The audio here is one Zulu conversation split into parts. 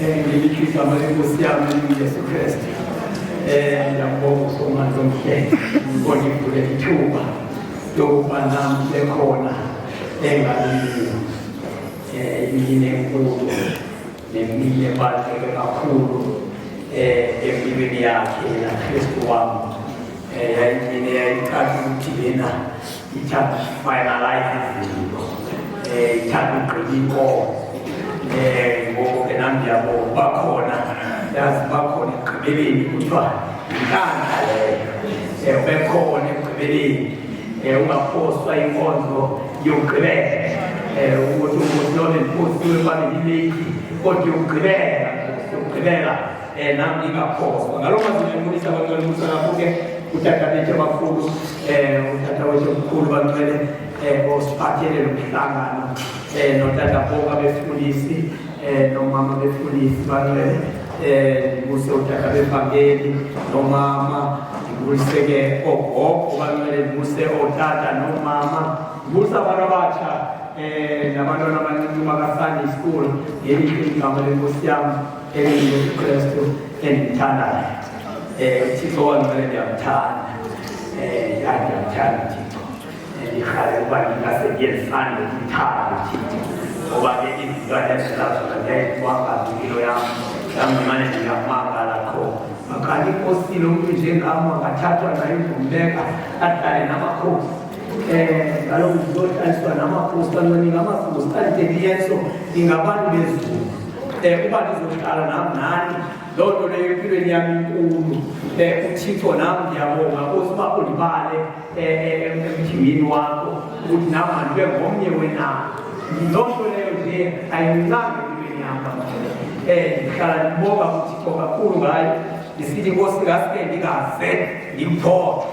ngilikhiza amalungusi yami Yesu Kristu. Ngiyabonga uSomandla omhlenge ngibona ivule ithuba lokuba nami bekhona engalini imini enkulu nemini ebaluleke kakhulu empilweni yakhe yena Kristu wami. Yayimini yayikade ukuthi yena ithanda finalize izinto, ithanda ugqiba inkomo. Ngoba nami ngiyabonga bakhona, yazi bakhona ekugqibeleni kuthiwa inkandla leyo, bekhona ekugqibeleni, ungaphoswa inkonzo yokugqibela, ukuthi umuntu noma liphosiwe babelileki kodwa yokugqibela nami ngingaphoswa. Ngalokho ngizomulisa abangcwele ukuthi ngapho-ke utata bethu abakhulu, utata wethu omkhulu bangcwele osiphathele lo mhlangano, notata bonke abefundisi, nomama befundisi bangcwele, ngibuse utata bevangeli nomama, ngibuse-ke ogogo bangcwele, ngibuse otata nomama, ngibuse abantu abatsha nabantwana abancinci baka-Sunday school ngelihle igama lenkosi yami elinguYesu Kristu endimthandayo. UThixo wangcwele ndiyamthanda, ndiyamthanda uThixo, ndihlale ukuba ngingasengiyezisana nokumthanda uThixo, ngoba-ke izilwane ezilazona ndiyayitwanga impilo yami mane ndiyamangala khona. Makhanti inkosini umuntu njengam angathathwa naye ngumbeka ahlale namakhosi. Kaloku ndizohlaliswa namakhosi kanconika amakhosi andideliyeso ingabantu bezulu, uba ndizohlala nam nani loo nto leyo empilweni yami inkulu. UThixo nam ndiyabonga uba ulibale emthimini wakho ukuthi nam mandibe ngomnye wenabo. Loo nto leyo nje ayincanga empilweni yam kakhulu. Ndihlala ndibonga uThixo kakhulu ngayo, ndisithi Nkosi ngaske ndingaze ndimphoxe,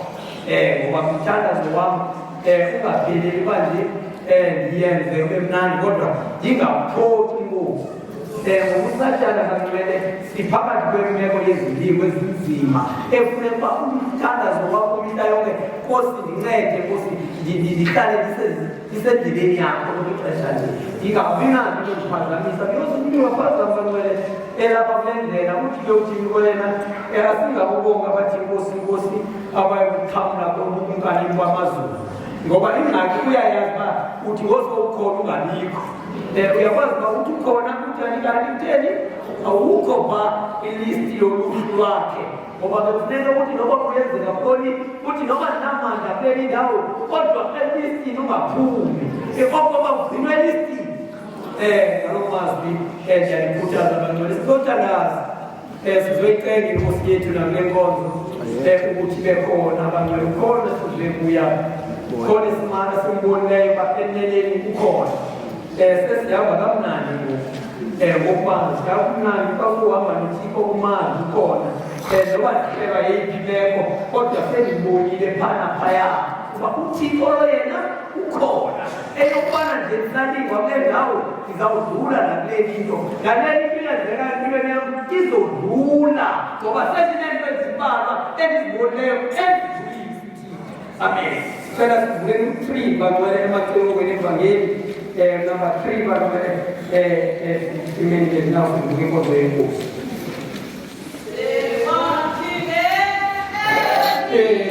ngoba umthandazo wam ungapheleli uba nje ndiyenze ube mnandi kodwa ndingaphoxi inkosi. Ngokusathana bangcwele siphakathi kwemeko yezilimo ezinzima efuneka uba umthandazo wakho imihla yonke. Nkosi ndincede, Nkosi ndihlale ndisendleleni yakho kwixesha nje, ndingabinazo into ndiphazamisa because umntu waphazama bangcwele lapha kule ndlela uthi ke uthini kwena asingabobonga abathi Nkosi abayokuthamla kumkani kwamazulu, ngoba ingxaki uyayazi uba uthi ngosowukhona ungabikho. Uyakwazi uba uthi ukhona kanti utheni awukho pha ilisti yoluhlu lwakhe, ngoba bekufuneka ukuthi noba kuyenzeka koni uthi noba ndinamandla kule ndawo kodwa elistini ungaphumi, okoba ugcinwe elistini. Ngaloo mazwi ndiyanikhuthaza bangcwele sizothandaza, sizoyicela inkosi yethu nakule nkonzo ukuthi bekhona bangcwele, ukhona sizokuya khona isimana simbonileyo uba eneneni ukhona. Sesihamba kamnandi ngokubanzi kamnandi kwakuhamba noThixo kumanzi ukhona, noba ndihleba yeyiphi imeko kodwa sendibonile phana phaya uba uThixo yena ukhona. Eyokubana nje mhlalingwa kule ndawo ndizawudlula nakule into, ngaleli impilo enzekayo empilweni yam izodlula, ngoba sezineento ezimbalwa endizibonileyo endizulile. Amen. Cela sivuleni u-3 bangcwele emacelokweni evangeli number 3 bangcwele imeni ngezinawo sivuke inkonzo yenkosi. Yeah.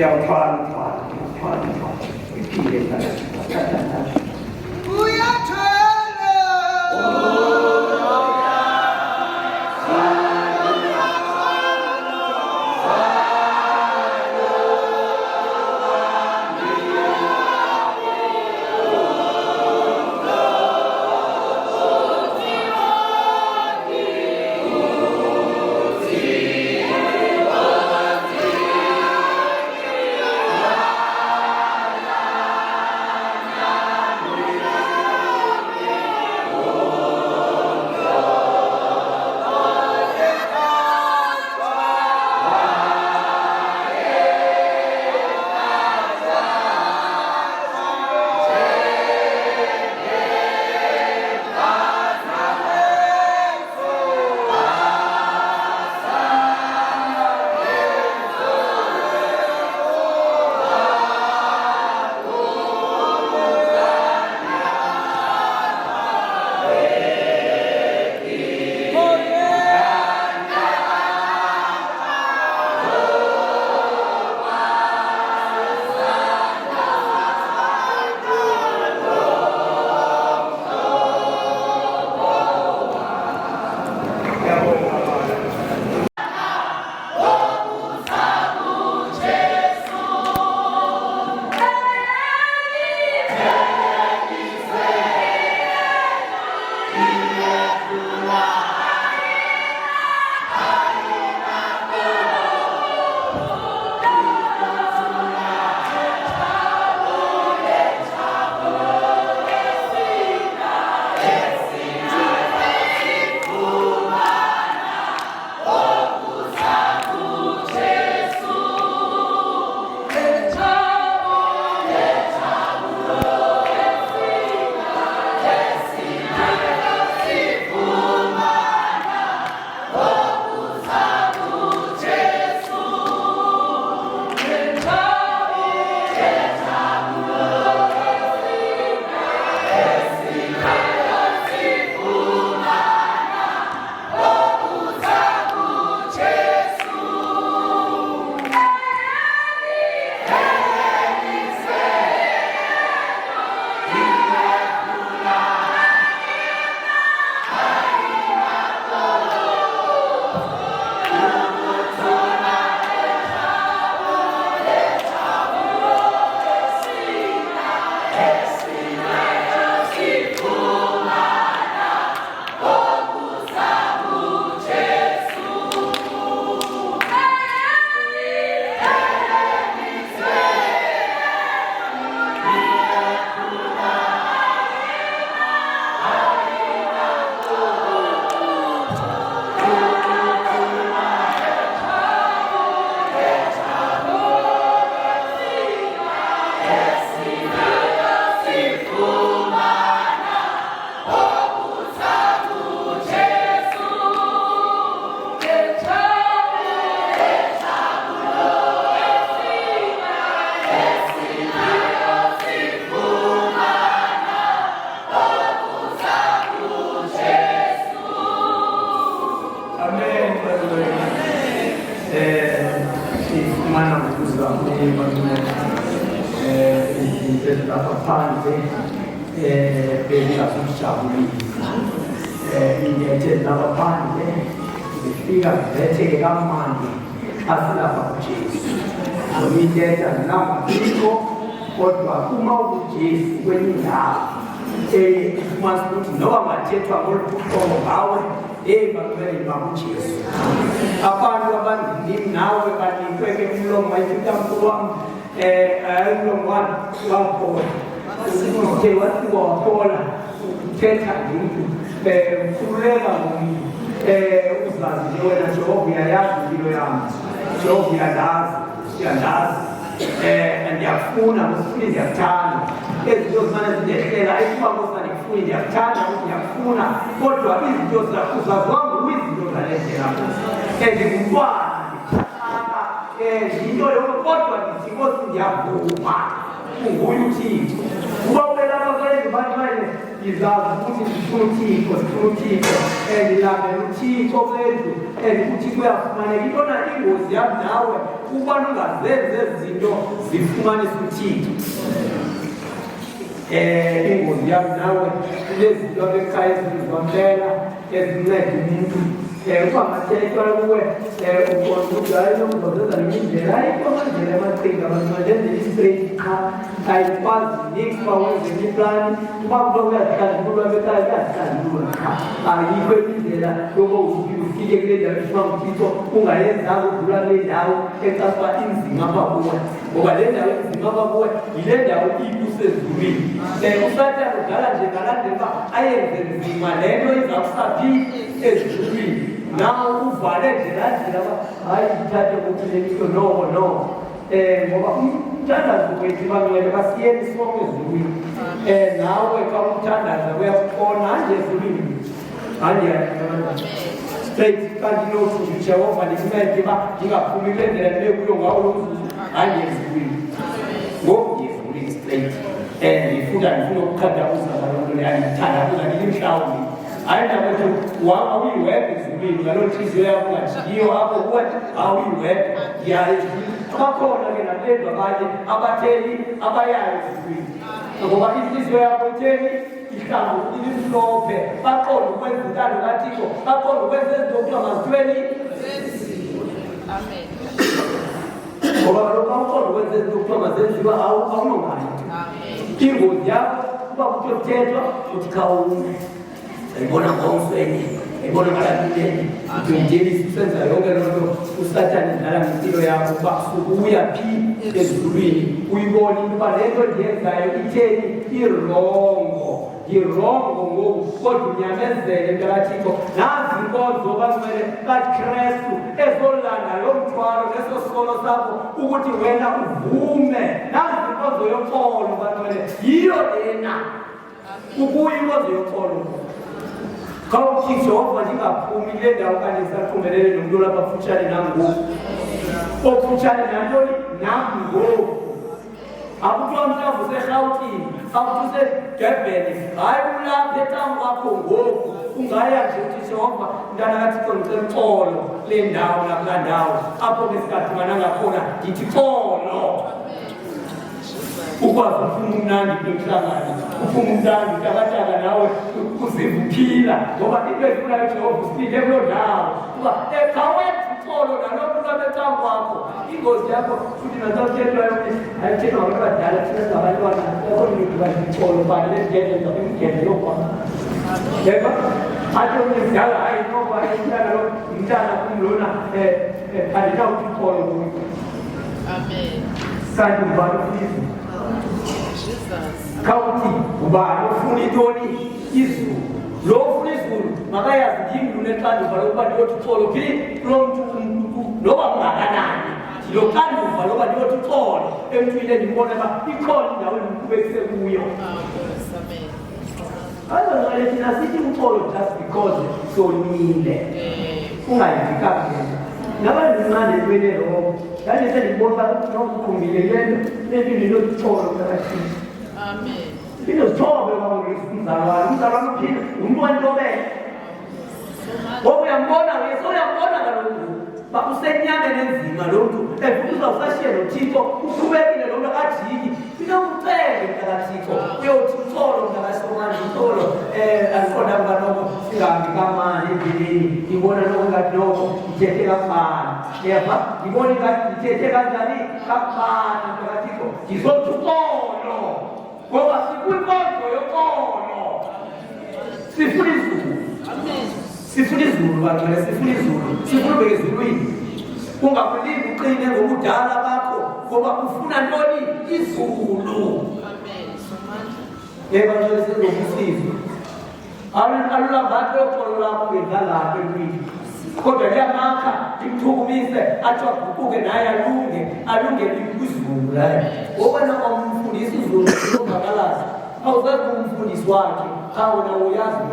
uyawuthwala iphile phansi bengasijabulisa ingethe lapha phandle zifika zithethe kamandi asilapha kuJesu ngimithetha nangikho kodwa uma uJesu kwenye indawo ufumanisa ukuthi noba ngathethwa ngoluhlobo ngawe bakumele bakuJesu abantu abanzima nawe banikweke umlomo wayifika mkhulu wami umlomo wakho uthe wathi wahola uthetha ngumntu mkhululeka ngumntu uzazi nje wena Jehova uyayazi impilo yami Jehova uyalazi siyandazi ndiyafuna usifuni ndiyakuthanda ezinto zimane zindehlela ayikuba kosa ndikufuni ndiyakuthanda ndiyafuna kodwa izinto uzazwanga kwizinto zalendlela ndingumntwana yinto yoko kodwa ndithi Nkosi ndiyavuma unguye uThixo uba ubelapha kwendlu bantu izazi ukuthi zifuna uThixo ndilandela uThixo kwethu uThixo uyafumaneka. Intona ingozi yami nawe ukubana ungazenzi ezinto zifumanisa uThixo. Ingozi yami nawe lezi zinto abekhaya ezizwamlela ezinceda umuntu ufangathethwa kuwe ukona ukuthi hayi nomzozeza nemindlela ayikho amandlela amaqhinga abantu malenzela i-straight qha ayikwazi nikuba wenze iplani uba kulo uyazihlanjulula bekhaya uyazihlanjulula qha ayikho imindlela yoba ufike kule ndawo efuna uThixo ungayenzanga udlula kule ndawo ecasuba inzima apha kuwe ngoba le ndawo inzima apha kuwe yile ndawo ikusezulwini. Usathane udala nje ngalandela uba ayenze nzima le nto izakusaphi ezulwini. Nawe uvale nje landlela uba hayi ithathe ukuthi le nto no ngoba umthandazo wethu bangcwele kasiyeni sonke ezulwini. Nawe xa umthandaza uyakubona hanje ezulwini hanje straight kanti nothi Jehova ndikumente uba ndingaphumi kule ndlela ndibe kuyo ngawo lo mzuzu hanje ezulwini. Ngoku ezulwini straight ndifuna ukukhandabuza ngaloo nto leyo andithandabuza ndimhlawumbi hayi ndabethu awuyiwedwa ezulwini ngaloo ntliziyo yakho ungajiyiyo apho kuwe awuyiwedwa ndiyayo ezulwini. Abakhona ke nabentu abanye abatheli abayayo ezulwini ngoba intliziyo yakho itheni ihlangu ilimhlophe baqonda ukwenza intando kaThixo baqonda ukwenza ezinto kuthiwa mazithweni amen. Ngoba kaloku awuqonda ukwenza ezinto kuthiwa mazenziwa awunongayo. Ingozi yakho uba kuthiwa kuthethwa uthi khawume ayibona ngomsweni ayibona ngalaluleni udondelisa usenza yonke loo nto usathane dlala ngempilo yakho uba sukuya phi ezulwini uyibone into uba le nto ndiyenzayo itheni irongo ngoku kodwa unyamezele into kaThixo. Nazi inkonzo bangcwele kaKristu ezolanda lo mthwalo neso sikolo sakho ukuthi wena uvume. Nazi inkonzo yoxolo bangcwele yiyo lena ukuyo inkonzo yoxolo. Kawuthi Jehova ndingaphumi le ndawo kanti ndisaqhumelele nomntu lapha kufutshane nangoku okufutshane nantoni nam ngoku akuthiwa mhlawumbi userhawutini akuthi usedebheni hayi ulapha ecamu kwakho ngoku ungaya nje uthi Jehova mntana kaThixo ndicela uxolo le ndawo nakulaa ndawo apho besingadibana khona ndithi xolo ukwazi ufuna umnandi kumhlangano ufuna umnandi takataka nawe uziva uphila ngoba into ezifunayo Jehova usipinde kuloo ndawo uba khawethu uxolo naloo mntu abecamu kwakho. Ingozi yakho futhi nasawuthethwayo ayithethwa ngabantu abadala thina singabantwana ekho nto bazixolo bani lezigendenza imigende yokwakho yeba athi omnye mdala hayi noba umntana lo umntana kumlona andinawuthi uxolo kuyo kanti ubani ufuna izulu khawuthi ubani ufuna intoni izulu lo ufuna izulu makayazi ndimntu nexanduva lokuba ndiyothi uxolo phi kuloo mntu noba ungakanani lo xanduva loba ndiyothi uxolo emntwini endimbona uba ikhona indawo endikubekise kuyo. Ayozale thina sithi uxolo just because sonile ungayidikaphe nabandincane entweni eroko ndandise ndibona nokukhumbile le nto nempilo inokuxolo phakathini into zithobe umzalwane uphinde umntu wentobele ngoba uyambona kaloku ba usenyameni enzima lo mntu efuza usashiye noThixo uqhubekile lo mntu akajiki inokucele mntakaThixo uyothi uxolo mntakasomani uxolo andiqonda kanoko singahambi kamani endleleni ndibona nokungathi noko ndithethe kamani yeva ndibona ingathi ndithethe kanjani kamani mntakaThixo ndizothi uxolo ngoba sikwinkonzo yoxolo sifuna izulu sifuna izulu bangcwele sifuna izulu sifuna ubeke ezulwini ungakulingi uqine ngobudala bakho ngoba ufuna ntoni izulu bangcwele sezobusizwe alulambathi yoxolo lakho bedlalapho empini kodwa liyamakha limthukumise athi aguquke naye alungele kwizulu layo ngokwena omfundisa izulu ongakalazi awuzazi kumfundisi wakhe awona uyazi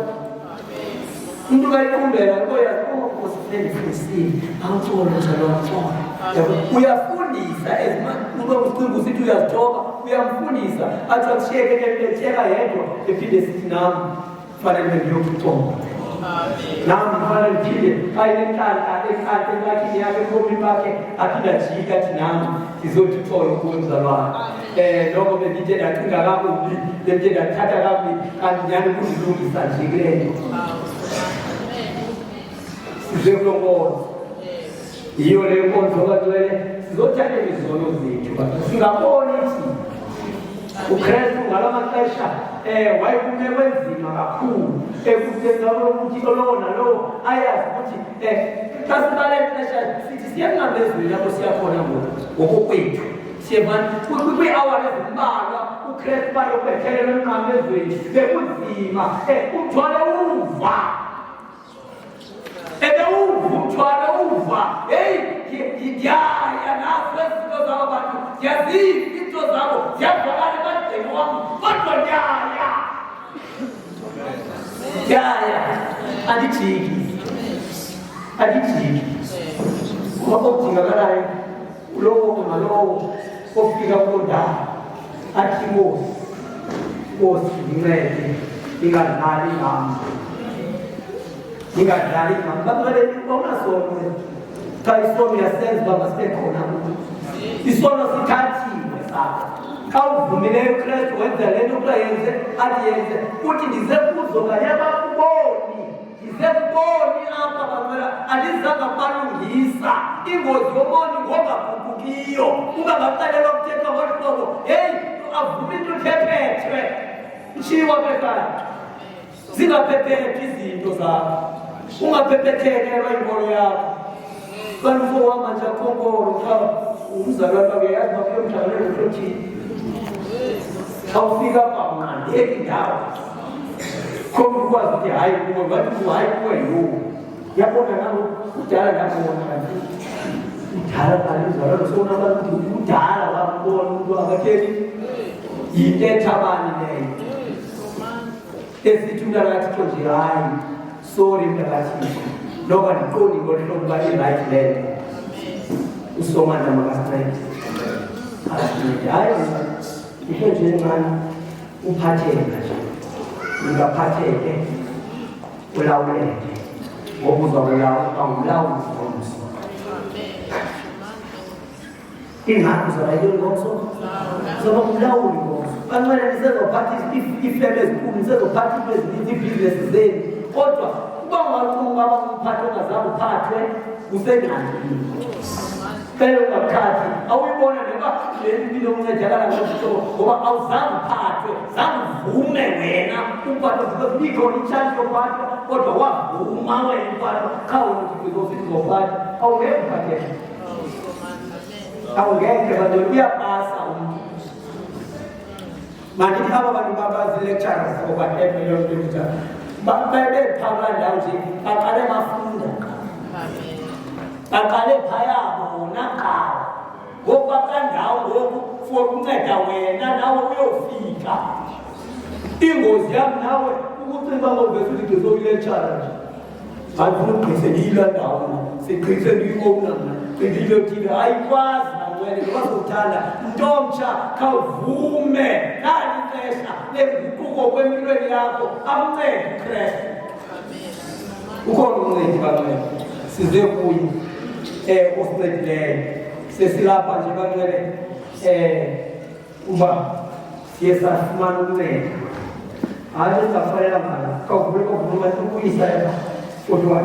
umntu kayiqumbela koyazi senifundisile awuthole njalo wakhona uyafundisa uma ucimba usithi uyazithoba uyamfundisa athi akushiyeke lebetheka yedwa ephinde sithi nami kufanele ngiyokuthoba nami kufanele ndiphinde ayilenhlanhla enhlanhla enkathini yakhe ebomini bakhe aphinde ajike athi nami ngizothi thola ukumzalwane lokho bengithe ndacinga kakubi bengithe ndathatha kakubi kanti nyani kuzilungisa nje kule nto size kulonkonzo yiyo le nkonzo kagcwele sizothatha izizono zethu singaboni ukuthi uKristu ngala maxesha wayekume kwenzima kakhulu ekuthengalo ukuthi olona lo ayazi ukuthi xa sibale ixesha sithi siyengabezweni lapho siyakhona ngokokwethu siyebani kwi-hour ezimbalwa uKristu bayokwethelela emnqamezweni bekuzima umthwalo uva umthwalo uva ndiyaya nazo ezinto zabo bantu ndiyaziva into zabo ziyavakala ebantwini wam kodwa ndiyaya andijiki ngoba okudingakalayo lowo ngalowo ofika kuloo ndawo athi Nkosi ndincede ingadlali ngam bakubaleli unasono xa isono yasenza uba masibe khona isono sithathiwe sakho xa uvumileyo uKristu wenza le nto ukuba yenze athi yenze uthi ndize kuzo nganye abakuboni apha bamela andizanga kubalungisa ingozi yomoni ngogagugukiyo uba ngaxelelwa kuthetha ngolu hlobo heyi avuma into uthephethwe itshiwa bekala zingaphephephi izinto zakho ungaphephethekela inkolo yakho kanti uzohamba nje akhonkolo xa umzalwane uyayazi uba kulo mdlalelo uthini xa ufika apha unqandeki ndawo khona ukwazi ukuthi hayi kuwe bathi hayi kuwe lowo yabona nabo kudala ndabona kanti kudala kalizalwane sona abantu kudala babona umuntu akatheni yinto ethabani leyo esithi umntakathixo nje hayi sorry mntakathixo noba ndiqondi ngolihlobo uba irayithi leyo usomana makasincede asincede hayi into nje encane uphatheka nje ungaphatheke ulawuleke ngoba uzawulawula ngomso ingakho uzabayiloli ngomso uzoba umlawuli ngomso kancane nisezophatha ifeme ezinkulu nisezophatha ibhizinesi zenu kodwa uba ungacunga umphathe ongazange uphathwe usengxakini phela ungakhathi awuyibona noma le mpilo uncedakala ngohlobo ngoba awuzange uphathwe zange uvume wena uphathwe zikhona itshansi yophathwa kodwa wavuma wena uphathwa khawunothi uzophathwa awungeke uphatheke awungeke badoli uyapasa umntu mandithi aba bantu babazi-lecturers okwatepe yonto bebephamla ndawo nje baqale bafunda baqale phaya bona qala ngoku bakandawo ngoku for ukunceda wena nawe uyofika ingozi yam nawe ukucinga ngovesi uthi ngizoyilectura nje andifuna ugqise ndiyila ndawo sigqise ndiyibona mna ndiyilotile ayikwazi nawele ngoba sokuthanda ntomtsha khawuvume nali ixesha lenguquko kwempilweni yakho amncede uKristu ukhona umncedi bancede size kuye osincedileyo sesilapha nje bancede uba siye safumana ukunceda hayi sizafanela ngala kawuvuma ukuyisa kodwa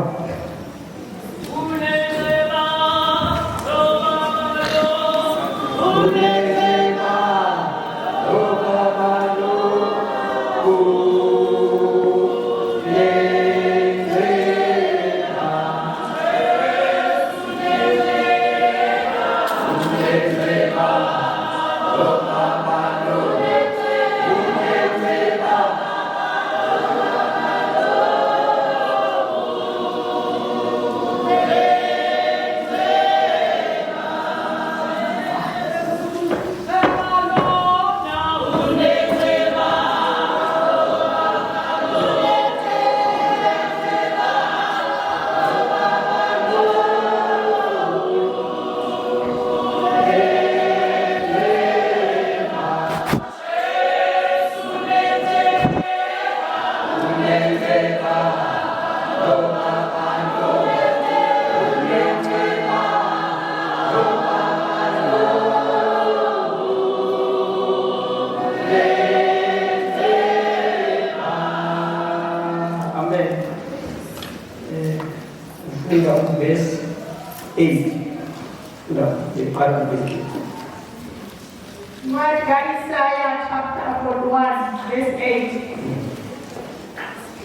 Isaiah chapter 41 verse 8.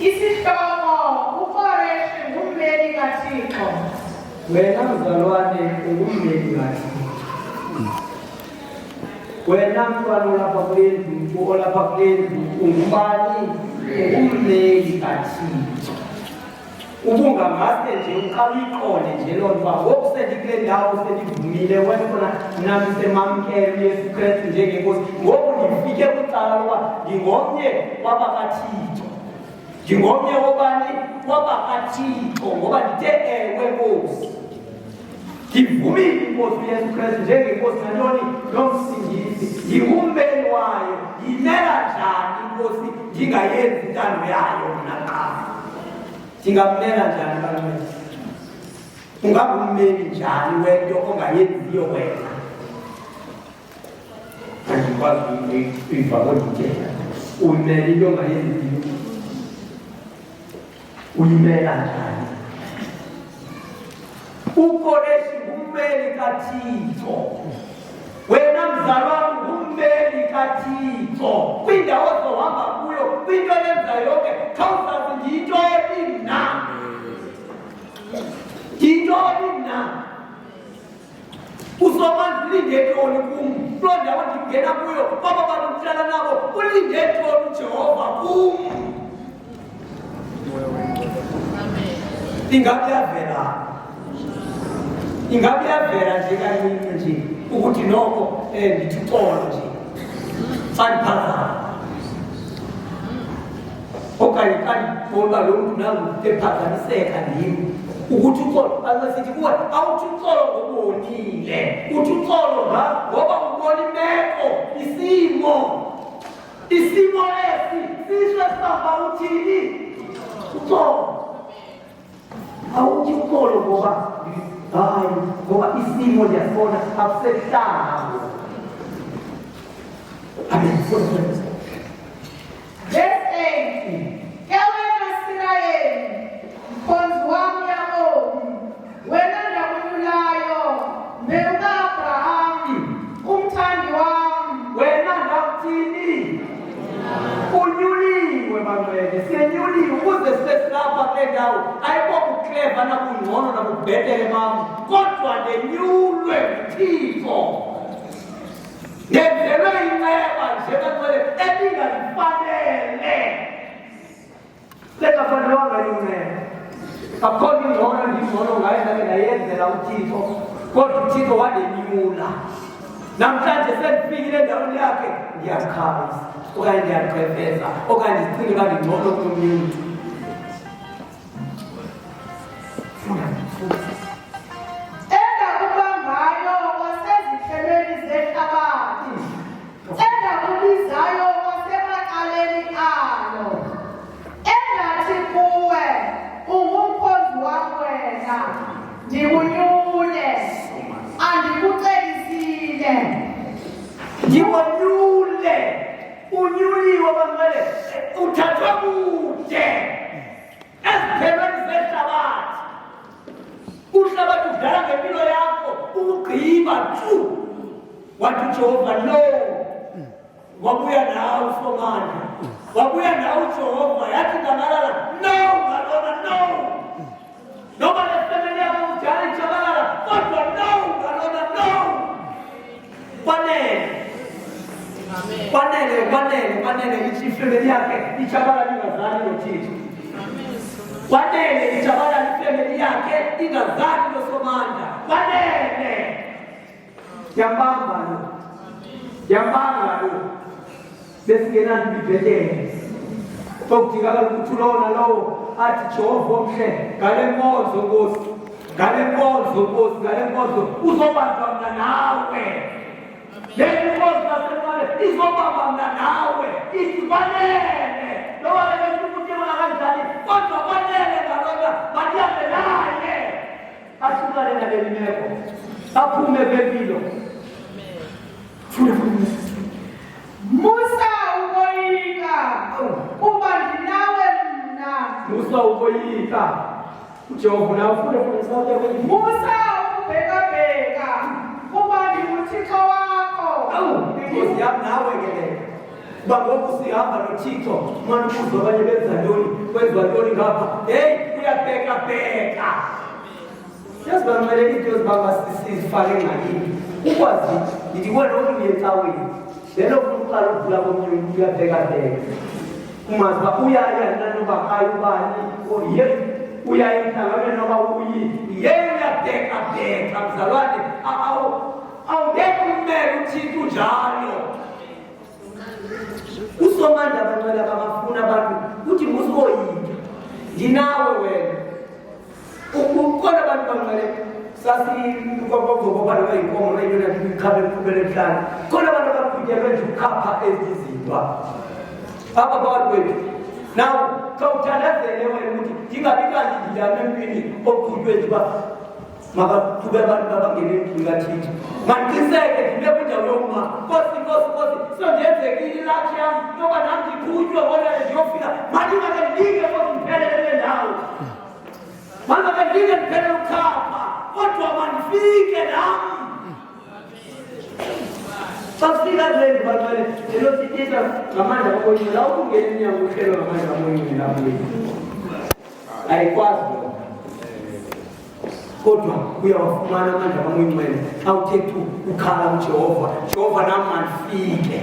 Isihloko uKoreshi ngumleli kaThixo. Wena mzalwane ungumleli kaThixo. Wena mfana olapha kulendlu, olapha kulendlu ungubani? Ungumleli kaThixo. Ubungamaste nje uqala uyiqonde nje loo nto uba ngoku sendikule ndawo sendivumile wena nami semamkele uYesu Kristu njengenkosi. Ngoku ndifike kwicala lokuba ndingomnye wabakaThixo. Ndingomnye wobani? WabakaThixo, ngoba ndithe ewe Nkosi. Ndivumile inkosi uYesu Kristu njengenkosi nantoni? Nomsindisi. Ndingumbeli wayo. Yimela njani inkosi ndingayenzi intando yayo mna qha? Ndingamela njani bantwana? Ungabummeli njani wento ongayenziyo wena? Andikwazi uyiva kodithetha. Uyimela into ongayenziyo. Uyimela njani? uKoreshi ngummeli kaThixo. Wena mzalwane ngummeli kaThixo. Kwindawo ozohamba kuyo, kwinto yenza yonke, khawuzazi ndiyintoni mna? Ndiyintoni mna? Uzomanzi ulinde ntoni kum? Kuloo ndawo ndingena kuyo, kwaba bantu ndihlala nabo, ulinde ntoni uJehova kum? Ingabe yavela? Ingabe yavela nje kancinci nje ukuthi noko ndithi uxolo nje xa ndiphazama? Okanye xa ndibona lo mntu nangu ephazamiseka ndim ukuthi uxolo, asithi kuwe awuthi uxolo ngobonile, uthi uxolo ngoba ubona imeko, isimo esi sihle sihamba uthini? Uxolo. Awuthi uxolo ngoba hayi, ngoba isimo ndiyasibona akusehlanga. Amen. Verse 8. Ewe Israyeli, mkhonzi wami Yakobi, wena ndakubulayo, mbewu kaAbraham, umthandi wami. Wena ndakuthini? Unyuliwe bantwana, siyenyuliwe ukuze sisesilapha kule ndawo. Ayikho kukleva nakungcono nakubhetele mama, kodwa ndenyulwe nguThixo. Ndenzelwe inceba nje kancele ebingandifanele. Lengafanelwanga inceba. Akukho nto ingcono ndingcono ngayo ndake ndayenzela uThixo, kodwa uThixo wandenyula. Namhlanje sendifikile endaweni yakhe ndiyakhalisa okanye ndiyaqhefeza okanye ndicinge uba ndingcono komnye umntu. Endakubangayo wasezithelweni zehlabathi, endakubizayo wasemaqaleni alo, endathi kuwe ungumkhonzi wam wena, ndikunyule, andikucelisile. Ndiwonyule, unyuliwe bangcwele, uthathwe kude eziphelweni zehlabathi. Uhlabathi udala ngempilo yakho, ukugqiba tu. Wathi uJehova no, wabuya nawe uSomandla, wabuya nawe uJehova, yathi ngamalala no, ngalona no. Noma lefemeli yakho udala ijabalala, kodwa no, ngalona no. Kwanele ifemeli yakhe ijabalala ingazali noThixo. Kwanele ijabalala ifemeli yakhe ingazali noSomandla. Kwanele. Yambanga lo. Besingena ndibhetele. Okudinga kaloku lona lowo athi Jehova omhle, ngale nkonzo Nkosi, ngale nkonzo uzobanjwa mna nawe. Le nkonzo yasemali izobamba mna nawe. Ifanele. Loba bekukuthema kanjani, kodwa kwanele ngalona madihambe naye. Ahlukane nale meko, aphume kwempilo. Musa ukoyika, kuba ndinawe mna. Musa ukoyika, uJehova na ufune Musa ukubhekabheka, kuba uThixo wakho. Inkosi yami nawe ke bangoku sihamba noThixo manje uzwa abanye benza ntoni kwenziwa ntoni ngapha uyabheka yazi bamele izinto sizifake ngakini ukwazi ngithi wena uyencaweni lelo kuqala ukuvula komunye uyabheka umazi ba uyaya nanoba hayi ubani uyaya emhlangabeni noba uyabheka mzalwane awungekho ummeli uThixo njalo usomandla abangcwele abafuna abantu uthi musoyika nginawe wena ukhona abantu bangcwele sasibobana bayinkomo nayona ikhabe kuphele emhlanje khona abantu abaqhutyelwe nje ukhapha ezizinto apha phakathi kwethu nawe khawuthandazele wena ukuthi ndingabi kanti ndidlala empini oqhutywe nje uba makaqhube abantu babangene endlini kaThixo mandiqiniseke ndibe kwindawo yokuma kosi sondenzekile ilakhi yam yoba nam ndiqhutywe bona ndiyofika mandingake ndinge kosi ndiphelele ndawo mandingake ndinge ndiphelele ukhapha kodwa mandifike nam xa kufika zeni baqale lelo sithetha ngamandla kamoyeni la ukungena emnyango uhlelwa ngamandla kamoyeni lapho ayikwazi kodwa uyawafumana amandla kamoyeni wena xa uthetha ukhala uJehova nam mandifike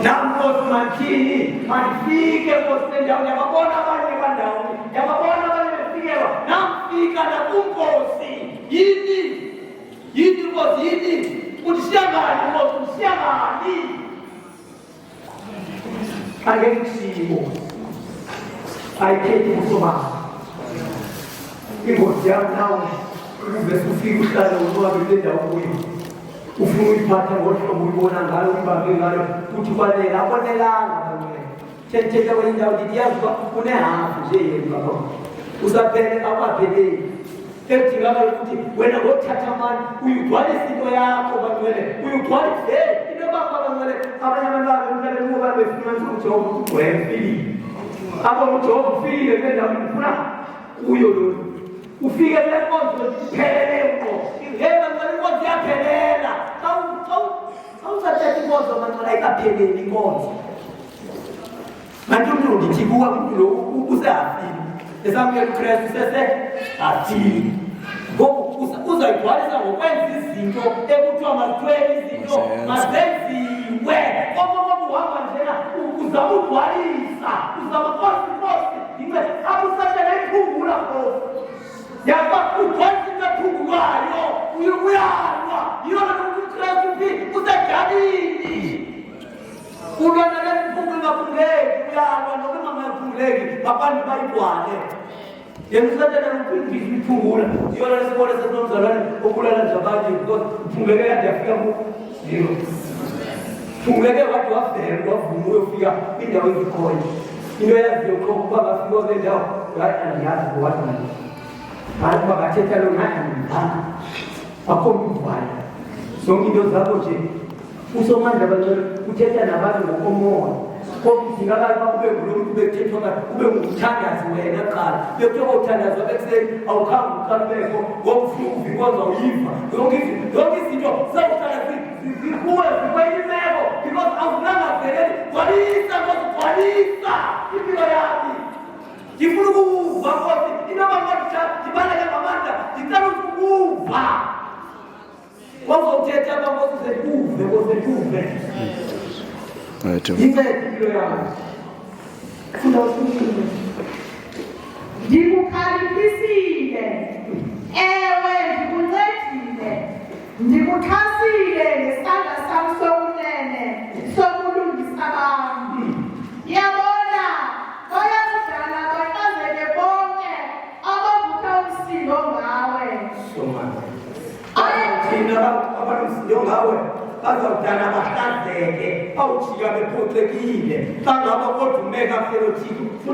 nam Nkosi mandithini mandifike Nkosi sendawo yababona abanye bandawo yababona abanye befikelwa namfika nakuNkosi yini Nkosi yini undishiyangani Nkosi undishiyangani angeke kushiwo ayikhethi usobaba ingozi yami nawe ukuze ufike uhlale unwabe kule ndawo kuyo ufuna uyiphatha ngohlobo uyibona ngalo uyibambe ngalo uthi kwanele akwanelanga bangcwele thethetha kwenye indawo ndithi yazi uba unehafu nje yenu baba usaphele akwapheleli ekudingakala ukuthi wena ngothatha mani uyigcwalise into yakho bangcwele uyigcwalise into bakho bangcwele abanye abantwana bemhlabeni kuba befumanisa uJehova ugcwele abona uJehova ufile kule ndawo ufuna kuyo lo ufike kule nkonzo iphelele yena ngale inkonzo yaphelela awusathatha inkonzo bangcwele ayikapheleli inkonzo manje umuntu ndithi kuwa umuntu lo usehafile esamukela uKristu sesehafile ngoku uzayigcwalisa ngokwenza izinto ekuthiwa mazithwele izinto mazenziwe okuhamba njena uzama ugcwalisa uzama Nkosi abusatshela iphungula Nkosi yaba ugcwalisa into ephungulwayo uyalwa yiyona uKristu usejalini ulwana lesiphungula ingaphunguleki uyalwa noba ingaphunguleki abantu bayigcwale yemsatshela uphindisa iphungula yiyona lesibone sesinomzalwane okulala nje abanye because uphunguleke kade yafika ku-0 uphunguleke kade wavela wavuma uyofika indawo ezikhoyo into yaziyo qho ukuba bafika kule ndawo hayi andiyazi ngowathina abantu bakathetha lo nathi ndingana akhona ukuvana zonke into zakho nje usomandla bangcwele uthetha nabantu ngokomoya kodingakala uba ube ngulo muntu bekuthethwa ube ngumthandazi wena qala bekuthiwa uthandazwa ekuseni awukhambi ukalubekho ngomhluvi kodwa uyiva zonke izinto zawuhlala zikuwe zikweyimeko because awufunanga veleli gcwalisa gcwalisa impilo yami ndifuna ukuva Nkosi into abamadisa ndibaleke ngamandla ndicela ukuva wazothetha abakosi zekuve kosetuve incede impilo yami funda usukume ndikukhalifisile ewe ndikuncedile ndikuxhasile ngesandla sam sokunene sokulungisa abantu yabona bayakudala baqazele bonke abavutha umsindo ngawe thina abanomsindo ngawe bazawudala bahlanzeke awujika bephoxekile xa ngaba kodwa umeka phela Thixo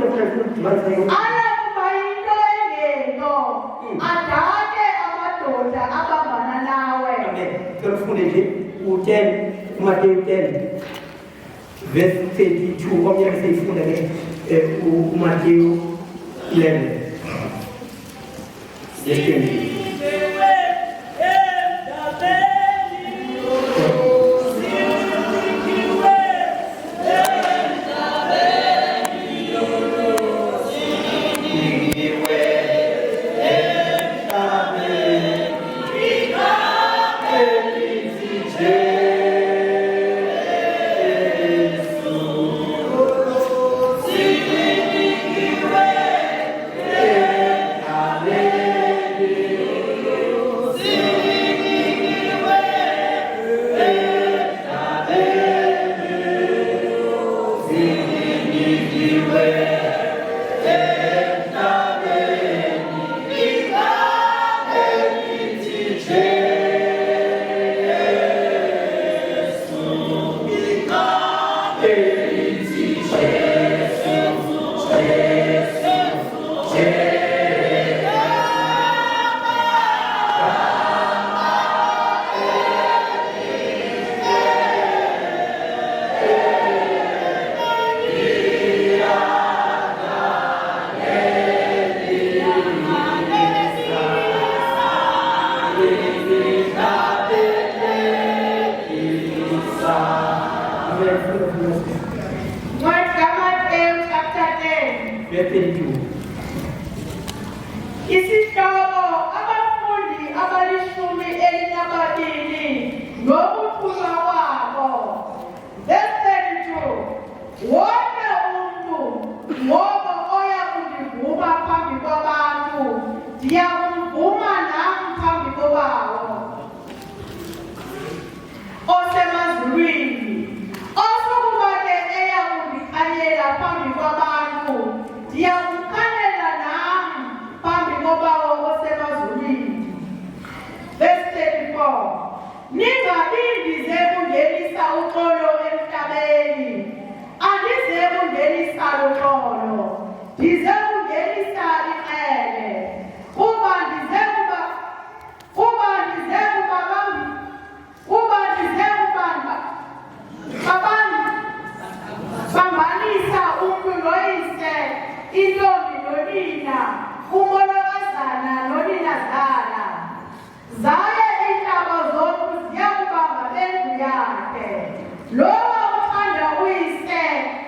ayakuba yinto engento adake amadoda abambana nawe ke ufunde nje u-10 uMateyu 10 verse 32 komnye seyifunda ke uMateyu 11 verse 20 Isihloko abafundi abalishumi elinababili nokukhula kwabo. Verse 32. Wonke umuntu ngoba oya kundivuma phambi kwabantu ndiyakumvuma nami phambi kwabawo. Osemazulwini osukuba ke eya kundikhanyela phambi kwabantu ndiyakukhanyela nami phambi kwabawo osemazulwini. Verse 34. Ningabi ndize kungenisa uxolo emhlabeni, andize kungenisa uxolo, ndize kungenisa iqele, kuba ndize bambanisa umntu noyise, intombi nonina, umolokazana noninazala. Zaye iintaba zomntu ziyakubamba bendlu yakhe. Lowo uthanda uyise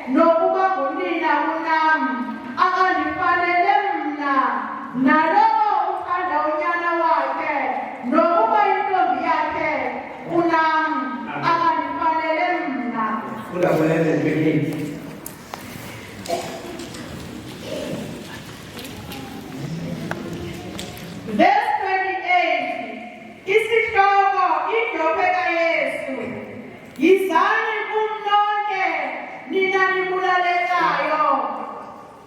nokuba ngunina kunam akandifanele mna, nalowo uthanda unyana wakhe nokuba intombi yakhe kunam akandifanele mna. Verse 28. Isihloko indyope kaYesu. Yizani kumnonke nina nibulalekayo,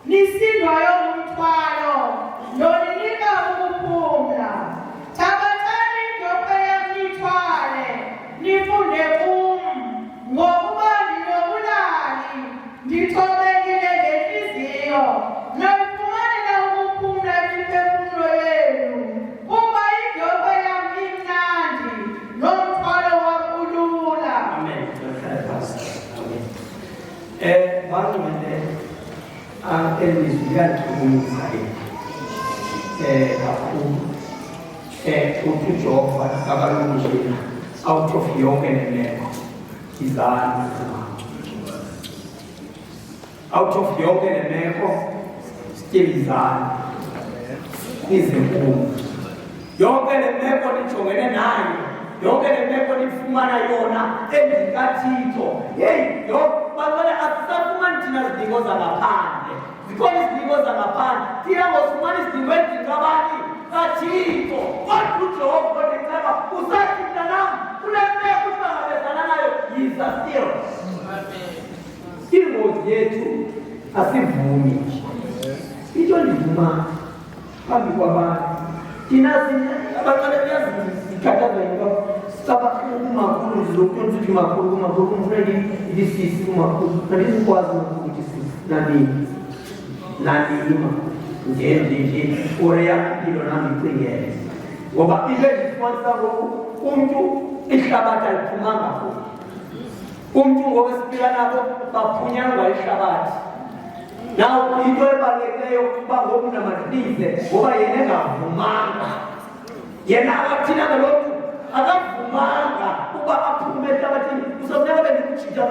nisindwayo ngumthwalo, noninika ukuphumla. Thabathani indyope yam nithwale, nifunde kum, ngokuba ndinobulali, ndithobekile ngenhliziyo, noyifumanela ukuphumla imiphefumlo yenu, kuba indyope yam imnandi, nomthwalo wam ulula. Amen. Barumende elizwiyathumisa kakhulu ukujova abalungileyo out of yonke nemeko izani out of yonke nemeko still izani izinkulu yonke nemeko nijongene nayo yonke nemeko nifumana yona endikathixo yeyi baqale asisafumani thina zidingo zangaphandle zikhona izidingo zangaphandle thina ngosifumana izidingo endingabani kathixo kodwa ujehova ndiceba usathi mntanam kule meko uhlangabezana nayo yiza still ingozi yethu asivumi itsho ndivuma phambi kwabantu thina abaqale zikhathaza into umakhulu zizokuthi umakhulu kumfuneka ilisisi umakhulu andizikwazi ukuthi nanima nje ore yampilo nami icingele ngoba into endifumanisa ngoku umntu ihlabathi aliphumanga kuyo umntu ngoba siphila nabo baphunyangwa ihlabathi naw into ebalulekileyo ukuba ngoku namadize ngoba yena engavumanga yena awathina ngaloo akavumanga ukuba aphume ehlabathini uzofuneka bendikutshintsha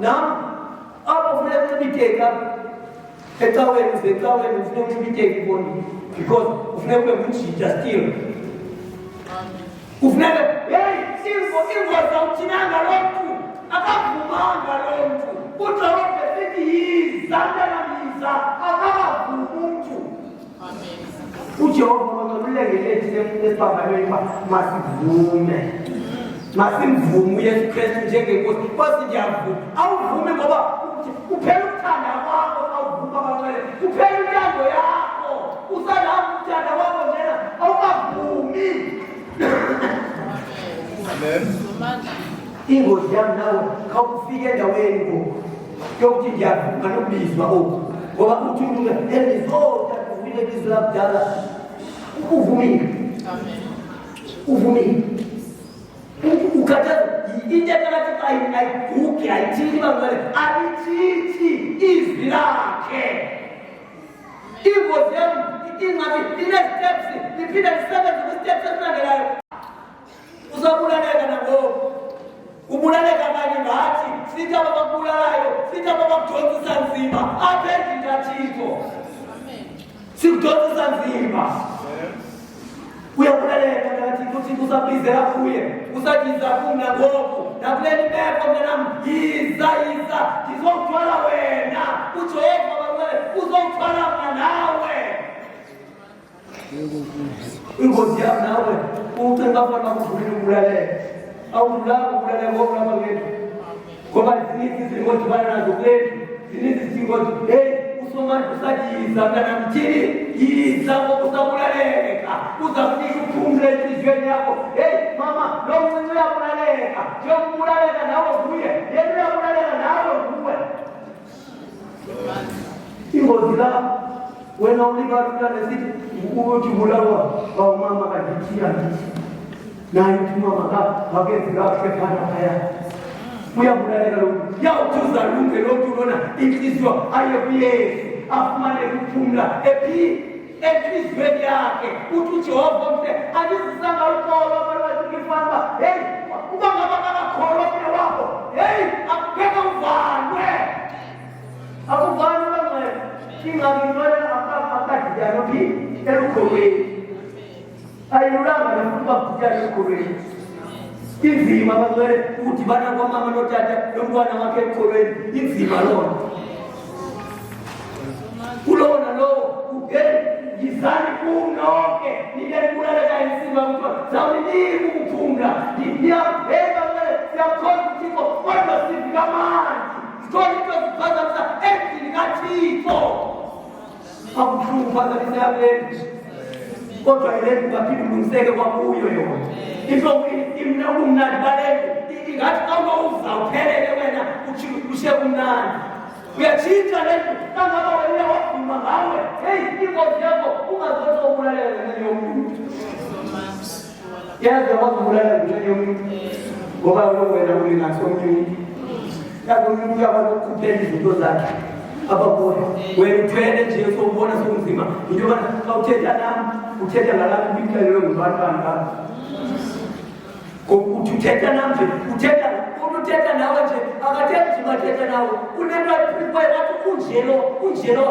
nam apho funeka uncibitheka ecaweni uzecaweni ufuneka uncibitheka ibonini because ufuneka ube ngujija still ufuneka heyi ingozi awuthinanga loo mntu akavumanga loo mntu ujehova esithi yiza mntanamiza akavumi umntu ujehova makalulengelethi esibambanweni uba masimvume uyesu kristu njengenkosi kwasi ndiyavuma awuvume ngoba uphela ukuthanda kwakho awuvuma baqele uphela intando yakho usalapho ukuthanda kwakho njena awukavumi ingozi yami nawe khawufike endaweni ngoku yokuthi ngiyavuka nokubizwa oku ngoba uthi umuntu elizodwa uvile ilizwi lakudala uvumile uvumile ukhathaza into ekalathi ayigugi ayithini bangale alichithi izwi lakhe ingozi yami ingathi ine-steps liphinde lisebenze kwi-steps esilandelayo uzabulaleka nangoku ubulaleka kanye ngathi sithi ababakubulalayo sithi ababakudonsisa nzima aphenzi ntathixo sikudonsisa nzima uyabulaleka ntathixo uthixo usabizela kuye usathi yiza kum nangoku nakuleli meko mntanam yiza ndizokuthwala wena ujehova bamele uzokuthwala mna nawe ingozi yam nawe ucinga fana bakudlulile ukulaleka awudlulanga ukulaleka ngokulapha kwethu ngoba zininzi izinto odibana nazo kwethu zininzi izinto heyi usomandla usathi yiza mntanam thini yiza ngoba uzabulaleka uzakunika uphumle entliziyweni yakho heyi mama lo mncinci uyabulaleka njengokubulaleka nawe kuye yena uyabulaleka nawe kuwe ingozi la wena ulibalulane sithi ukuthi bulawa bawumama kandithi naye uthi umama kakenzi kakuhle phana phaya uyabulaleka lokhu yawuthi uzalunge lokhu lona inhliziyo aye kuyesu afumane ukuphumla enhliziyweni yakhe uthi ujehova mhle andizisanga ukolo abalwazikifanba heyi uba ngaba kakakholwa mina wakho heyi akubeka uvalwe akuvalwe bangcwele ingakintwele akadijana phi elukholweni ayilulanga nafuthi bakudala elukholweni inzima bangcwele ukudibana kwamama notata nomntwana wakhe elukholweni inzima lona kulona lowo yizani kum nonke nilekulaleka inzima mntwana zawuninika ukuphumla ndiyabheka siyakhoza uthixo kodwa sifika manje sithole into ziphazamisa endlini kathixo akubuhlungu phazamisa yakuleni kodwa yileni ungaphinde ulungiseke kwakuyo yona into imna kumnandi balento ingathi kawuza uphelele wena ushiye kumnandi uyatshintsha lento kangaba wena wavuma ngawe heyi ingozi yakho ungazonto ukulalela ngenye yomuntu yaze wakubulalela ngenye yomuntu ngoba wena ulingasomnye yazi umuntu uyabakukhuphela izinto zakhe ababona wena uthwele nje sobona sonzima into yobana xa uthetha nami uthetha ngalapho ubixelelwe ngubantwana bam uthi uthetha nam nje uthetha uthetha nawe nje akathethi bathetha nawe unento ayiphikwayo wathi unjelo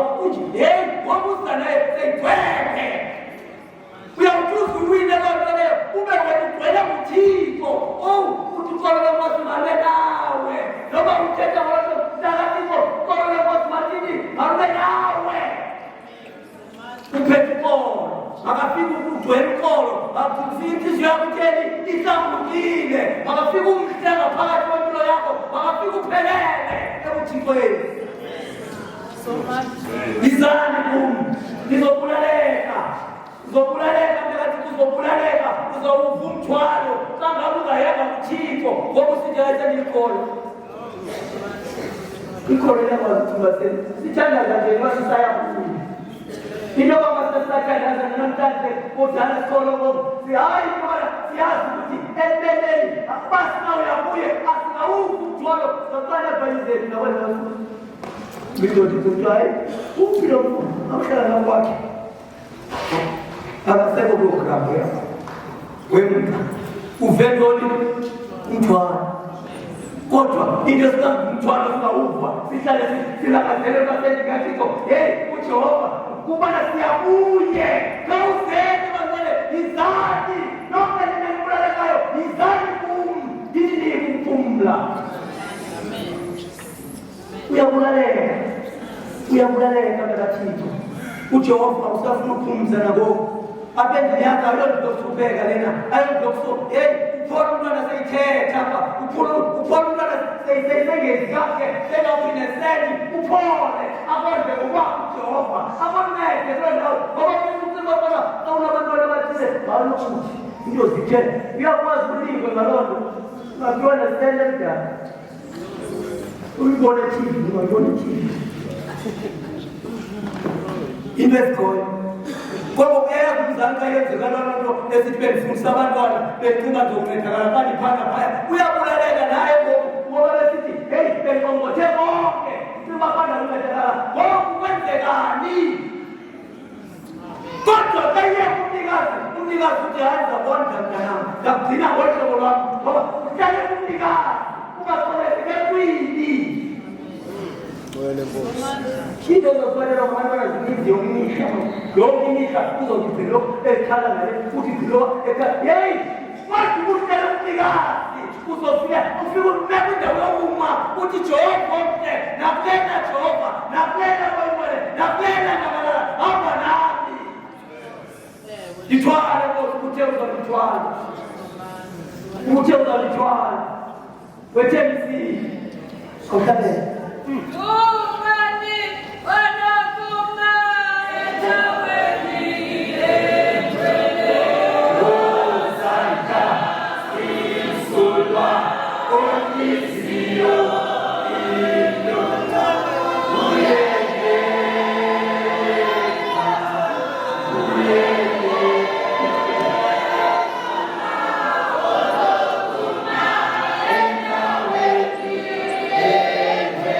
heyi wabuza naye seyigcwele uyawutuza uwine loo nto leyo ube wena ugcwele nguthixo uthi ukolole mose malwe nawe noba uthetha ngolo nakathixo ukolole mose matini malwe nawe uphethe ukolo akafika ugcwele ukolo inhliziyo yakho utheni ihlambukile akafika umhlenga phakathi kwempilo yakho akafika uphelele ebuthixweni yizani kum nizobulaleka mnakathi uzobulaleka uzawuva umthwalo kangabe uzayanga kuthixo ngoba usithi ayiselikholo ikholo liyakwazi ukuthumbaseni sithandaza nje noba sisaya kuyo into kwaba sesathandaza namhlanje kudala sikolo ngoku hayi bona siyazi ukuthi empeleni basinawuya kuye asingawuva umthwalo zoqala bhayizeli nawenaa Midodi kutwaye upilo amhlala nakwakhe akasekho program yakho wemka uventoli umthwalo kodwa into esikamthwalo singawuva sihlale silakazele kathixo heyi ujehova kubana siyabuye kawuvele bazele yizani nonke ninenikulalekayo yizani kum ndinike ukuphumla uyabulaleka kathixo ujehova usafuna ukuphumza nangoku abenzi yakho ayondokuhlupheka lena heyi uphola umntwana seyithetha uphola umntwana seyisengezi kakhe sengawufineseni uphole akonde ngokwakho ujehova akoncede kule ndawo ngoba ucimabona awunabantwana abathile balokuthi into zithele uyakwazi ulive ngaloo nto you understand that? We want to achieve, we want to achieve. Invest coin. Kwa kaya kuzanga yote kana ndo esipe fursa bana betuma dokumenta kana pani pana paya. Uya kulaleka naye kwa wala sisi. Hey, pe kongo temo. Tuma pana umetala. Kwa kuweze gani? Koto kaya kuninga kujaanza bonda kana. Kapina wote wala. Kaya kuninga. Ukakole kepwini. Kido ngapale romana zini yomisha. Yomisha kuzo kipilo ekala nale kutipilo ekala. Yey! Watu mutela kuninga. Kusofia ufiwe mmekuja weuma utichokote na kwenda chopa na kwenda wewe na kwenda kamala hapa nami jitwale kwa kuteuza jitwale kuteuza jitwale wetemsi kotabe Amen.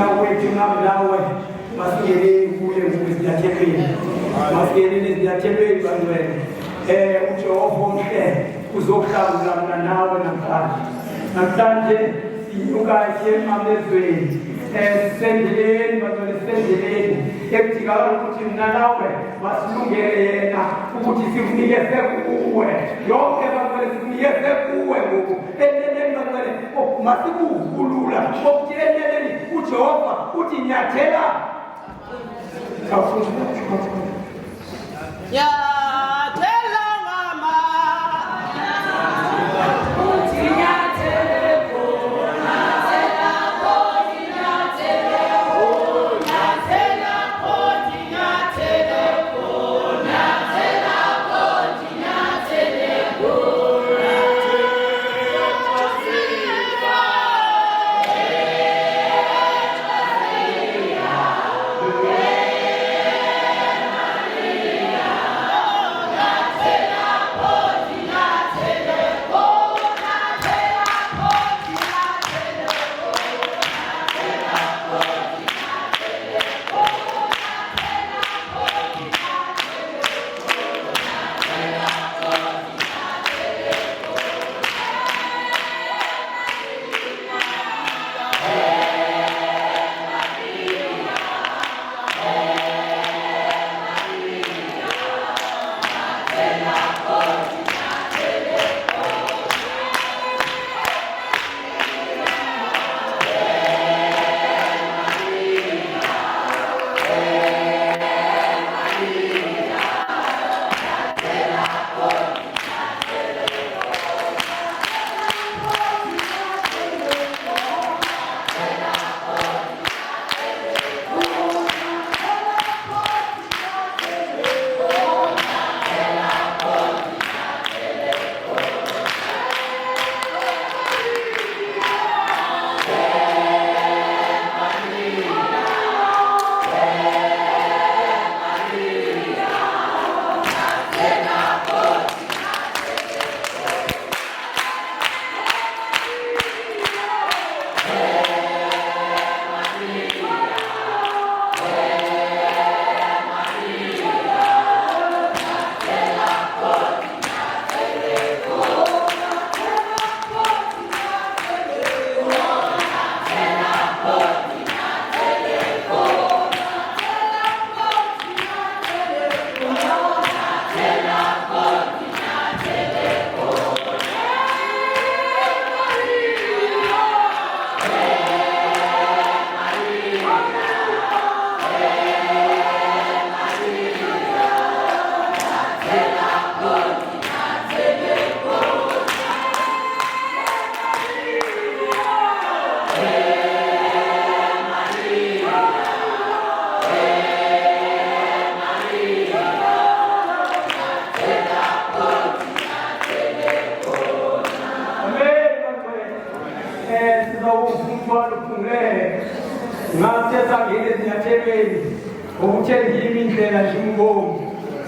wethu nawe masingeleni kuye ngokuziyathebeni masingeleni eziyathebeni bantwana uJehova omhle uzokuhlangana nawe namhlanje sinyuka emamezweni sendeleni bantwana sendeleni ekudingakala ukuthi mna nawe masilungele yena ukuthi sikunikeze kuwe yonke bantwana sikunikeze kuwe ngoku eneneni bantwana masikukhulula okuthi eneneni uJehova uthi nyathela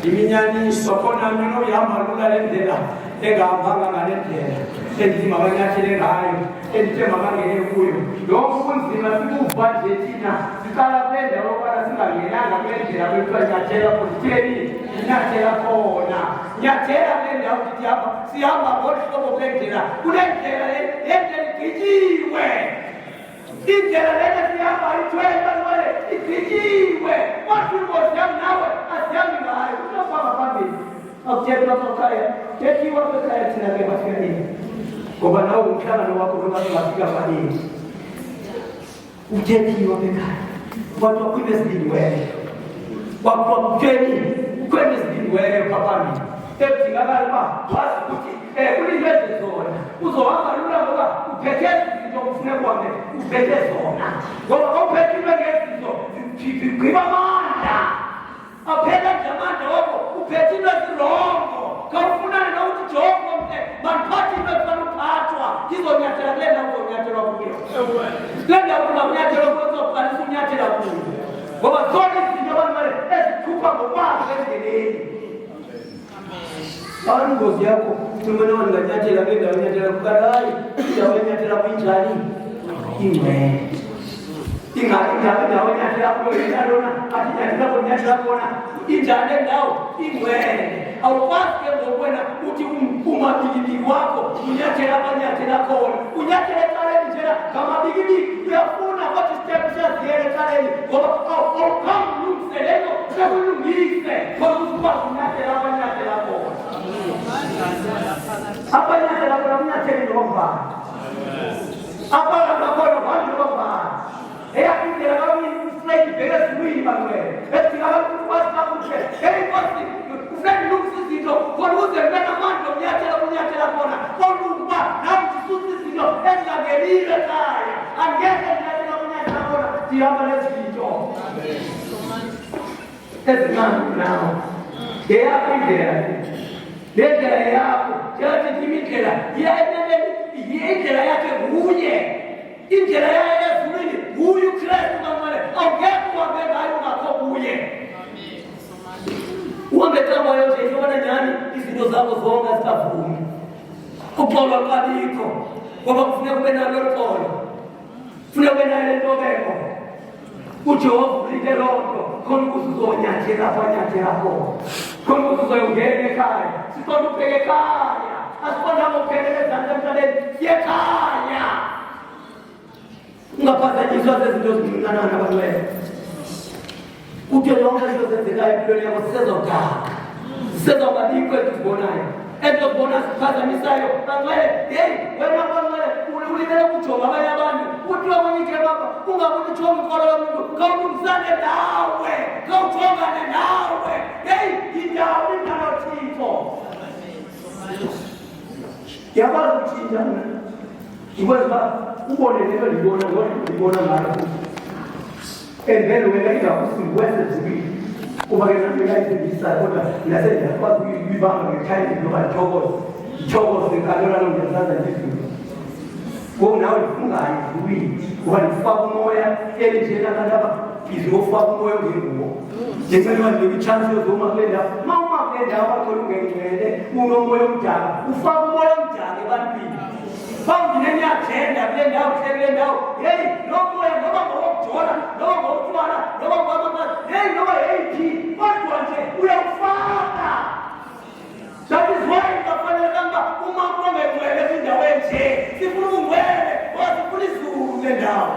Iminyaniswa khona mina uyahamba lula le ndlela engahambanga ngale ndlela endithi mabanyathele ngayo endithe mabangene kuyo yonke ubunzima sikuva nje thina siqala kule ndawo okubana singangenanga kule ndlela kwethiwa nyathela koditheni nyathela khona nyathela kule ndawo ndithi apha sihamba ngolu hlobo kule ndlela kule ndlela yendlela igqityiwe indlela lena sihamba ithwele igqityiwe kodwa ingozi yam nawe asihambi ngayo unofamba phambili akuthethwa kwakhaya thethiwa kwekhaya thina ke bafika nini ngoba nawe umhlangano wakho nobantu bafika baningi uthethiwa kwekhaya kwathiwa kwibe eziliniweyo kwathiwa kutheni kwene eziliniweyo phaphambili ekudingakala uba wazi ukuthi kulindweze zona uzohamba lula ngoba uphethe izinto kufuneka uhambe uphethe zona ngoba kawuphethe into ngezinto zigqiba amandla aphela nje amandla wakho uphethe into ezirongo kawufunane nokuthi Jehova mhle mandiphathe into ezifana uphathwa ndizonyathela kule ndawo uzonyathelwa kuyo kule ndawo uzawunyathelwa kuyo uzoqalisa unyathela kuyo ngoba zona izinto abantu ezikhupha ngokwazo endleleni Baru ngozi yako tumena wanganyathela kule ndawo unyathela kukala hayi indawo enyathela kwinjani ingcwele ingawe nyathela kulo inalona athi nyathela kona injane ndawo ingwele awukwazi ngokwena uthi umabikibiki wakho unyathela khona unyathela ekaleni njena ngamabikibiki uyafuna ukuthi step siyaziyele ekaleni ngoba awukamlungiselelo sekulungise ngokuba unyathela khona abanyathela khona unyathela ngokuvana apala bakona bantu bakuvana eyakindlela kauyifredi bhekezulwini bangwele etingakakukwasi kakuhle eyikosi ufredi lukusizinto khona ukuze benamandla unyathela khona kolukuba namjisusa izinto ezingangenile ekhaya angeke unyathela khona ndihamba nezinto ezincane nawo ngeyakho indlela lendlela yakho njengathi imindlela indlela yakhe nguye indlela yayo ezulwini nguye uKristu kamele awungeke uhambe ngayo ungakho kuye uhambe tamba yonke ibona njani izinto zakho zonke zikavumi uxolo kabikho ngoba kufuneka ube nalo xolo kufuneka ube nayo lentobeko uJehova ulike lonto khona ukuthi uzonyathela khona ukuthi uzoyongena ekhaya siqonda ubheke ekhaya asiqonda ngokuphelele ezantsi emhlabeni yekhaya ungaphazanyiswa zezinto ezincincanana abantwena uthe zonke izinto zenzekayo empilweni yakho zisezawubabikho ezizibonayo ezizobona ziphazamisayo bantwele heyi wena bantwele ulimele ukujonga abanye abantu kuthiwa kwenyike baba ungaboni ujonga inkolo yomuntu khawulungisane nawe khawujongane nawe heyi yindawo inganothixo yabala ukutshintsha mna ikwenza uba ubone lento ndibona ngayo and then wena ingakusingiwese zibili kuba ke nanto ikayisendisayo kodwa ndiyakwazi uyibamba ngethayithi noba ndithokoze kalona nondiyasaza ndizinto ngoku nawe ndifungayo zibili kuba ndifaka umoya elinjena kanti apha izofaka umoya ongenguwo njengoba ndinika itshansi yozoma kule ndawo ma uma kule ndawo bathole ungengcwele unomoya omdaka ufaka umoya omdaka ebantwini bawundinenyagenda kule ndawo kule ndawo heyi nomoya noba ngowokujona noba ngowokutwala noba ngowamakazi heyi noba yeyiphi kodwa nje uyawufaka that is why ingafanelekanga uma ongengcwele ezindaweni nje sifuna ungcwele ngoba sifuna izulu kule ndawo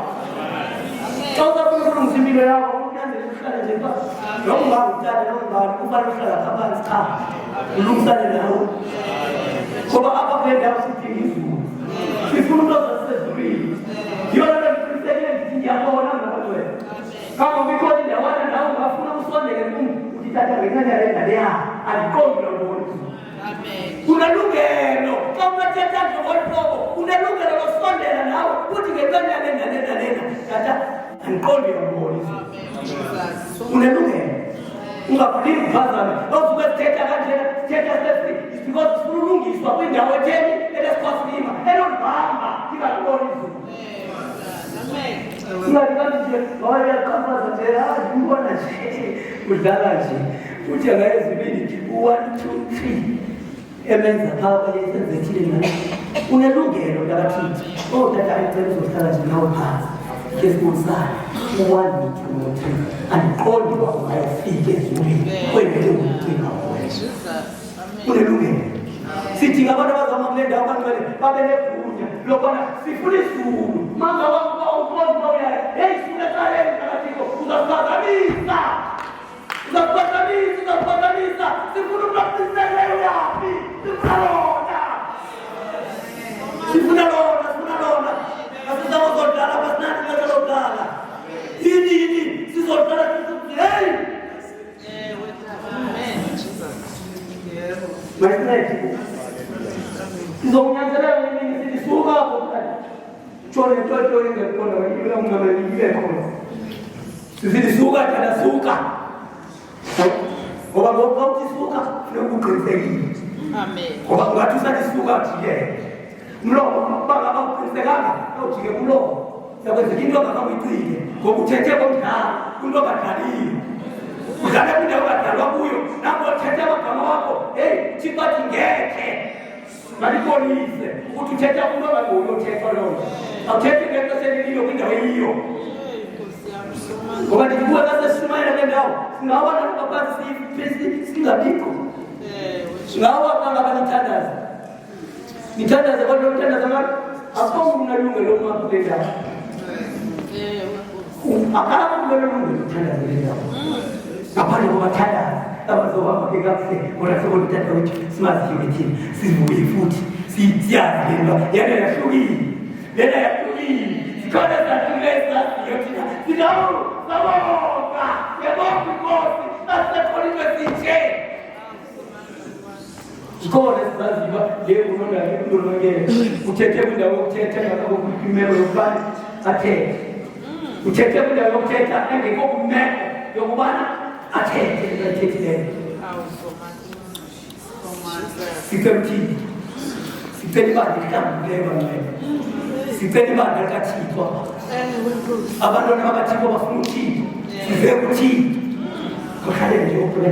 xa uzafuna ukulungisa impilo yakho kunyanzela uhlale nje noma ungakuthatha noma ungani kufanele uhlala ngaphansi cha ulungisane nawo ngoba apha kule ndawo sidinga izulu sifuna umntu ozasezulwini yona le mqinisekile ndithi ndiyabona mnabantwena kama ubikhona indawana nawe ungafuna usondele kum utithatha ngencanyana endaleya andiqondi lobonisa unelungelo xa ungathetha ngolhlobo unelungelo losondela nawe uthi ngencanyana endalena tata andiqondi lobonisa unelungelo ungaphili kuphazame osuke sithetha kanjena sithetha sesi because sifuna ulungiswa kwindawo etheni elesikhwasilima elondibamba ingaliboni izulu ungathi nje wayaqhafaza nje ndibona nje udlala nje uthi angayezibili 1 2 3 emenza phaa bayesenzekile naye unelungelo ndakathini tata ayicela uzohlala nje nawe phantsi ngesibonisa 1 2 3 andiqondi uba ungayofika ezulwini kwendele umcinga wethu unelungelo sidinga abantu abazama kule ndawo bangcwele babe negunya lokubana sifuna izulu mangaba uqondi uba uyayo heyi sifuna ekaleni ndakathixo uzaphazamisa sifuna umntu aqiniseleyo yaphi sifuna lona asizawuzodlala basinani xesha lodlala yini sizodlala heyi masinethi sizomnyanzelela nini silisuka apho tshone ntontoni ngekona wayibela ungabalibile khona sizilisuka suka ngoba ngoba uthi suka funeka uqinisekile amen ngoba ungathi usalisuka jike umlomo bangaba uqinisekanga awujike umlomo yakwenzeka into engakawuyicike ngoba uthethe komdala into badalile udlale kwindawo badalwa kuyo nabo uthethe amagama wakho heyi thibathi ngekhe malibonise ukuthi uthetha kumntu abanguyo uthethwa loo nto awuthethe ngento seliliyo kwindawo eyiyo Kwa nilikuwa sasa simama na ngao. Ngawa na baba si ngabiko. Ngawa kanga banitandaza. Nitandaza kwa ndio nitandaza ngapi? Hapo mnalunga leo mnapenda. Akala mnalunga nitandaza leo. Apana kwa tanda. Kama zoa kwa kigapse, unasema nitaka uchi smart security. Si mwifuti, si tia ndio. Yana ya shughuli. Yana ya shughuli. Sikona za tuleza yote. Sinao, saboka. Yabo kukosi. Hata kwa nini Sikona sasa leo unaona ndio mwingine. Utete muda wa utete na kwa kupimero ubani ate. Utete muda wa utete ende kwa kumeko. Yo bwana ate. Security. Sipendi kama leo. Sipendi katitwa. Abantu n'abatiko bafunti. Sipendi. Kwa kale ndio kwa.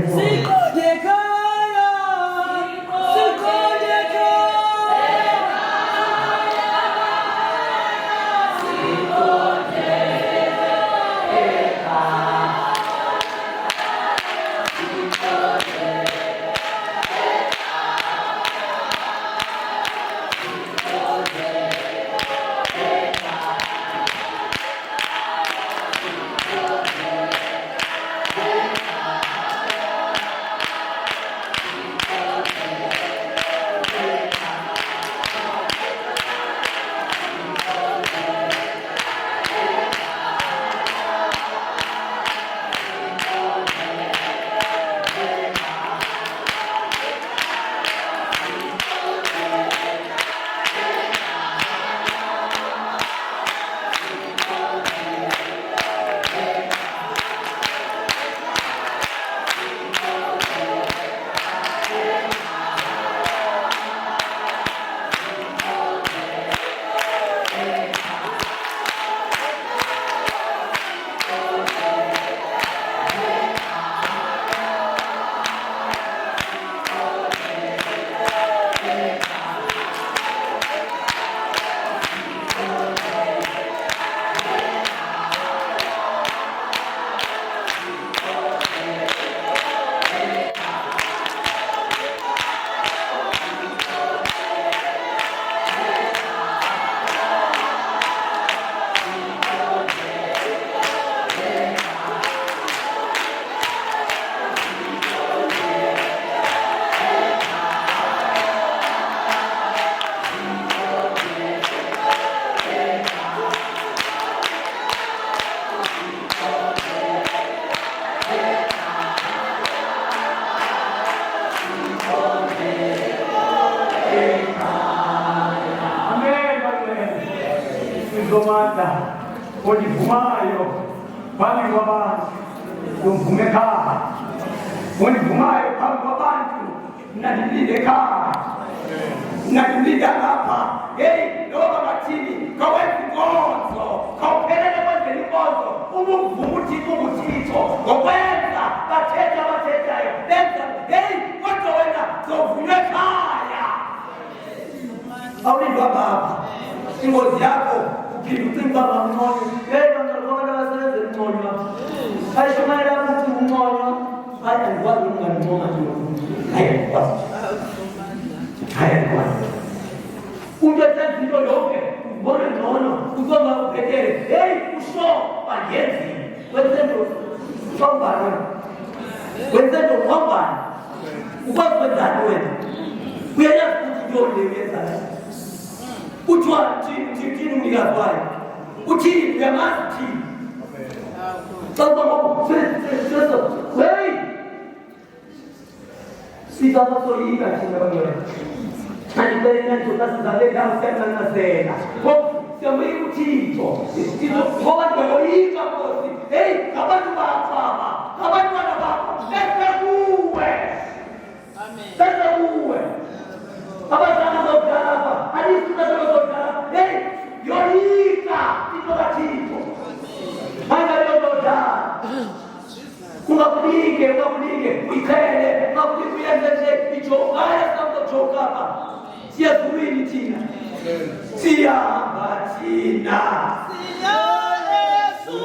Domanda onivumayo pami wabantu yomvumeka onivumayo pami wabantu nadilideka nadilida hapa loba matini kawezi ngozo kaupelele kwenzeli ngozo umutito ngokwenda bateta yo lenza watu wena zovumekaya awulindwa baba ingozi yako ukirutimba mmoja leo ndio wazazi mmoja aishomara mtu mmoja hata ngwani mmoja haya kwa ungetaka ndio yote bora naona kusoma upekee usho pajezi wenzendo pambana wenzendo pambana uko ndani wewe kuya kujioneleza Uchwa chini mnigafai. Uchini mngamati. Sasa sasa wewe. Si sasa sori chini wewe. Ani bene tutasale kama sana tena. Kwa sema hiyo tito. Tito kwa ndio hiyo bosi. Kama tu baba. Kama tu baba. Sasa uwe. Amen. Sasa uwe. Apa sana saudara? Hadis kita sama saudara. Yorika itu kacito. Mana saudara? Ungapunike, uikele, ungapunike nje ichokaya kama chokapa. Sia kurini tina. Sia batina. Sia Yesu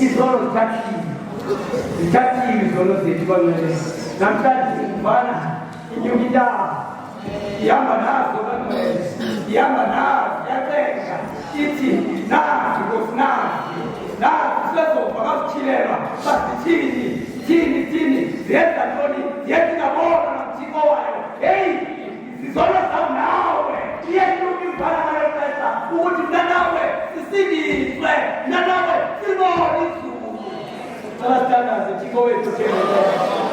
izolo zithathiwe izolo zethu bamele namhlanje mfana inyukida ihamba nazo bamele ihamba nazo yacenga ithi nazi nkosinazi nazi sizofa kasithilelwa basithini zenza ntoni yethi ngabona namthiko wayo heyi zizolo zawu nawe iyenyuka imfana ngalo xesha ukuthi mna nawe sisindiswe mna nawe sibone izulu. Cela sithandaze thixo wethu thembileyo.